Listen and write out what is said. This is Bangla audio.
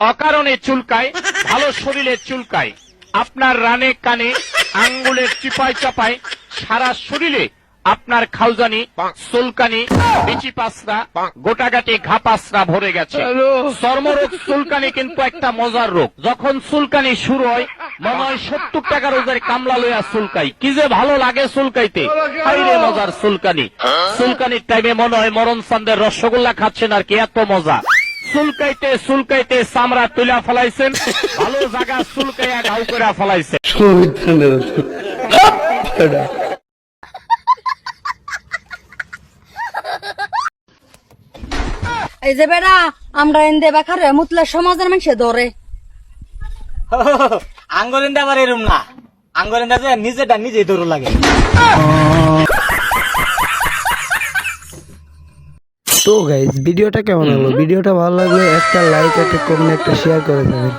অকারণে চুলকায়, ভালো শরীরে চুলকায়। আপনার রানে কানে আঙ্গুলের চিপায় চাপায় সারা শরীরে আপনার খাউজানি, চুলকানি, বিচি পাসরা, গোটাগাটি ঘা পাসরা ভরে গেছে। চর্মরোগ চুলকানি কিন্তু একটা মজার রোগ। যখন চুলকানি শুরু হয় মনে হয় 70 টাকা রোজের কামলা লইয়া চুলকাই, কি যে ভালো লাগে চুলকাইতে, হাইরে মজার চুলকানি। চুলকানির টাইমে মনে হয় মরণ চান্দের রসগোল্লা খাচ্ছেন আর কি, এত মজা। চুলকাইতে চুলকাইতে চামড়া তুলা ফেলাইছেন, ভালো জায়গা চুলকাইয়া ঘাউ করে ফেলাইছেন। এই যে বেড়া আমরা এনদে বেকারে মুতলে সমাজের মানুষে ধরে। আঙ্গলিন্দা আবার এরম না, আঙ্গলিন্দা যে নিজেটা নিজেই দৌড় লাগে। তো গাইস ভিডিওটা কেমন হলো? ভিডিওটা ভালো লাগলে একটা লাইক, একটা কমেন্ট, একটা শেয়ার করে দেবেন।